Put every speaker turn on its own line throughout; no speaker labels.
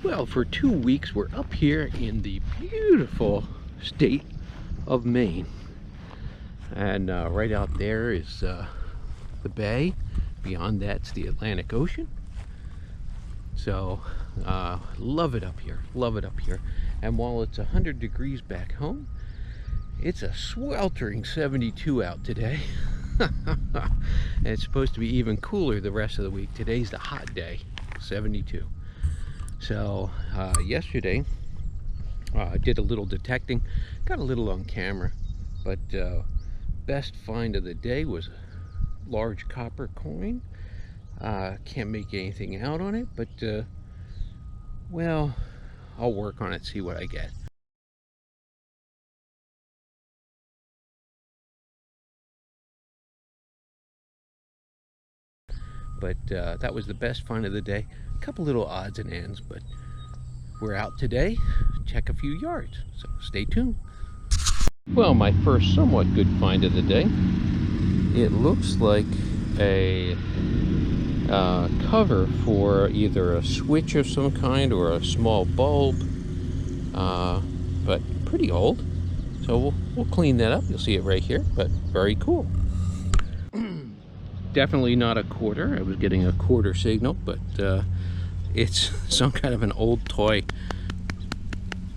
Well, for 2 weeks we're up here in the beautiful state of Maine. And right out there is the bay. Beyond that's the Atlantic Ocean. So, love it up here, love it up here. And while it's 100 degrees back home, it's a sweltering 72 out today. And it's supposed to be even cooler the rest of the week. Today's the hot day, 72. So yesterday I did a little detecting, got a little on camera, but best find of the day was a large copper coin. Can't make anything out on it, but well, I'll work on it, see what I get. But that was the best find of the day. A couple little odds and ends, but we're out today, check a few yards, so stay tuned. Well, my first somewhat good find of the day, it looks like a cover for either a switch of some kind or a small bulb, but pretty old. So we'll clean that up. You'll see it right here, but very cool. Definitely not a quarter. I was getting a quarter signal, but it's some kind of an old toy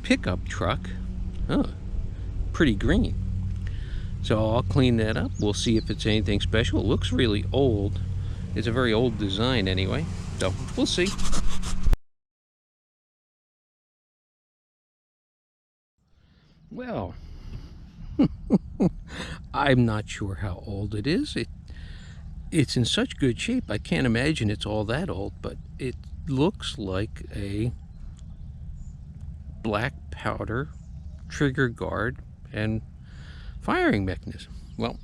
pickup truck. Oh, pretty green. So I'll clean that up. We'll see if it's anything special. It looks really old. It's a very old design anyway, so we'll see. Well, I'm not sure how old it is. It's in such good shape, I can't imagine it's all that old, but it looks like a black powder trigger guard and firing mechanism. Well,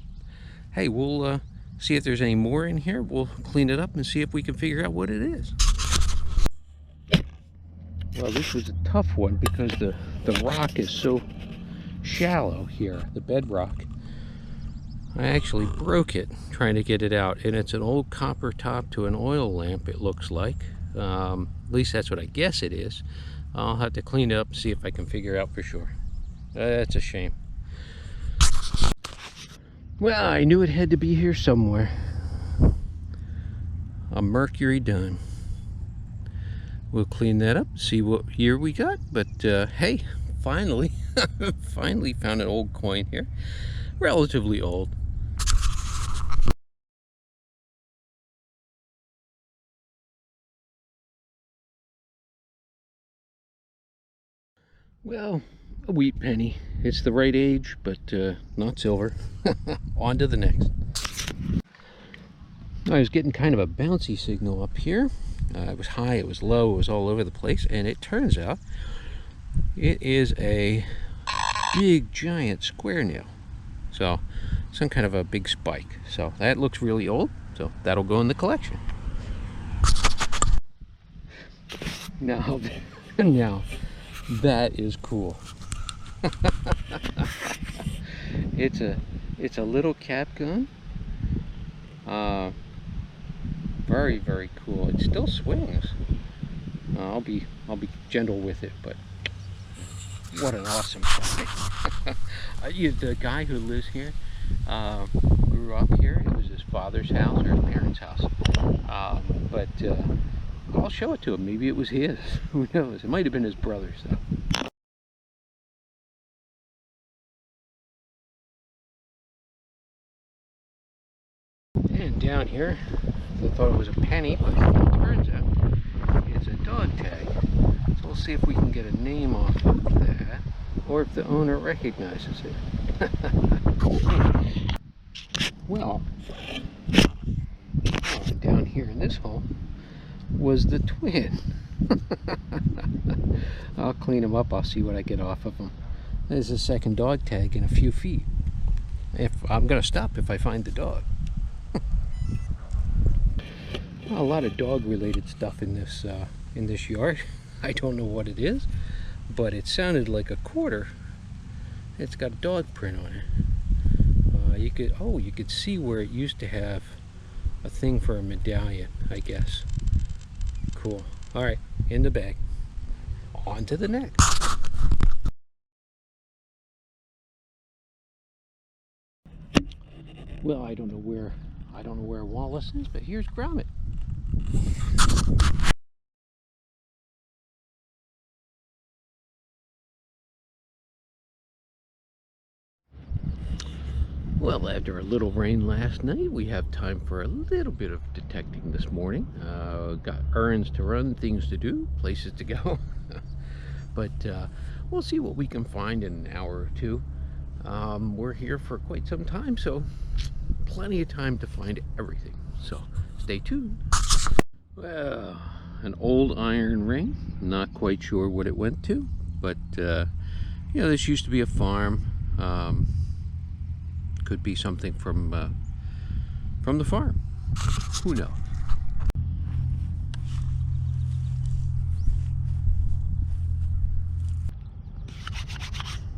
hey, we'll see if there's any more in here. We'll clean it up and see if we can figure out what it is. Well, this was a tough one because the rock is so shallow here, the bedrock. I actually broke it trying to get it out, and it's an old copper top to an oil lamp, it looks like. At least that's what I guess it is. I'll have to clean it up and see if I can figure out for sure. That's a shame. Well, I knew it had to be here somewhere. A mercury dime. We'll clean that up, see what year we got, but hey, finally, finally found an old coin here. Relatively old. Well, a wheat penny. It's the right age, but not silver. On to the next. I was getting kind of a bouncy signal up here. It was high, it was low, it was all over the place, and it turns out it is a big, giant square nail. So, some kind of a big spike. So, that looks really old, so that'll go in the collection. Now, that is cool. It's a little cap gun. Very, very cool. It still swings. I'll be gentle with it, but what an awesome find. The guy who lives here grew up here. It was his father's house or his parents' house. But I'll show it to him. Maybe it was his. Who knows? It might have been his brother's, though. And down here, I thought it was a penny, but it turns out it's a dog tag. So we'll see if we can get a name off of that, or if the owner recognizes it. Well, down here in this hole was the twin. I'll clean them up. I'll see what I get off of them. There's a second dog tag in a few feet. If I'm gonna stop if I find the dog. A lot of dog related stuff in this yard. I don't know what it is, but it sounded like a quarter. It's got a dog print on it. You could see where it used to have a thing for a medallion, I guess. Cool. All right, in the bag. on to the next. Well, I don't know where Wallace is, but here's Gromit. Well, after a little rain last night, we have time for a little bit of detecting this morning. Got errands to run, things to do, places to go. But we'll see what we can find in an hour or two. We're here for quite some time, so plenty of time to find everything. So stay tuned. Well, an old iron ring. Not quite sure what it went to, but you know, this used to be a farm. Could be something from the farm. Who knows?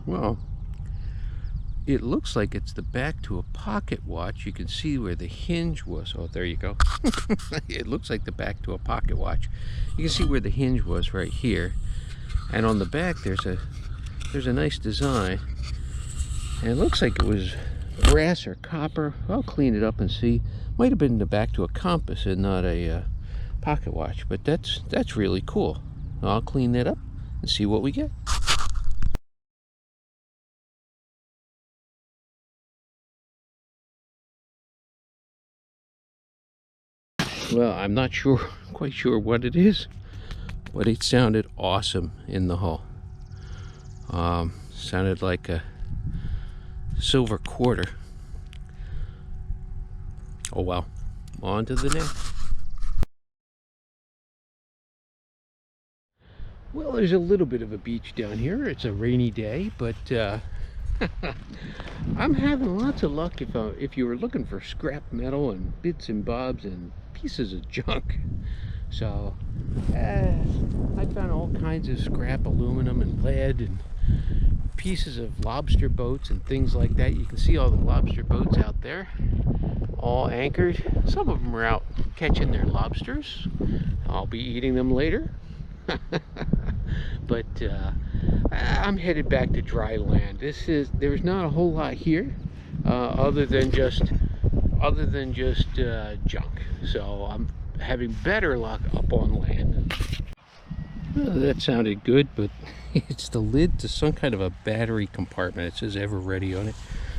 Well, it looks like it's the back to a pocket watch. You can see where the hinge was. Oh, there you go. It looks like the back to a pocket watch. You can see where the hinge was right here, and on the back there's a nice design, and it looks like it was brass or copper. I'll clean it up and see. Might have been the back to a compass and not a pocket watch, but that's really cool. I'll clean that up and see what we get. Well, I'm not quite sure what it is, but it sounded awesome in the hull. Sounded like a silver quarter. Oh well, on to the next. Well, there's a little bit of a beach down here. It's a rainy day, but I'm having lots of luck if you were looking for scrap metal and bits and bobs and pieces of junk. So I found all kinds of scrap aluminum and lead and pieces of lobster boats and things like that. You can see all the lobster boats out there, all anchored. Some of them are out catching their lobsters. I'll be eating them later. But I'm headed back to dry land. There's not a whole lot here other than just junk. So I'm having better luck up on land. Well, that sounded good, but it's the lid to some kind of a battery compartment. It says ever ready on it.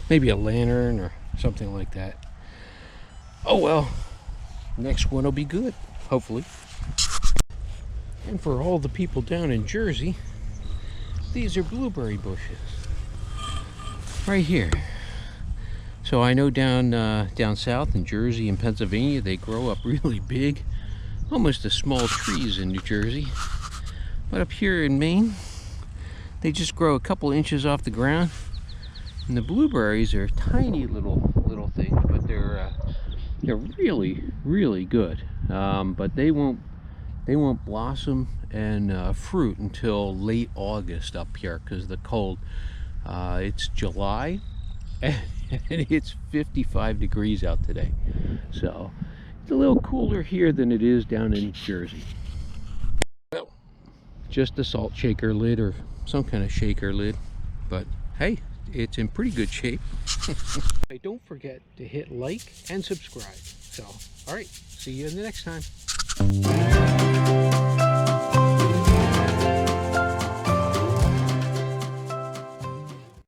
Maybe a lantern or something like that. Oh well, next one will be good, hopefully. And for all the people down in Jersey, these are blueberry bushes right here. So I know down south in Jersey and Pennsylvania, they grow up really big, almost as small trees in New Jersey. But up here in Maine, they just grow a couple inches off the ground. And the blueberries are tiny little things, but they're really, really good. But they won't blossom and fruit until late August up here because of the cold. It's July and it's 55 degrees out today, so it's a little cooler here than it is down in Jersey. Well, just a salt shaker lid or some kind of shaker lid, but hey, it's in pretty good shape. Don't forget to hit like and subscribe. So all right, see you in the next time.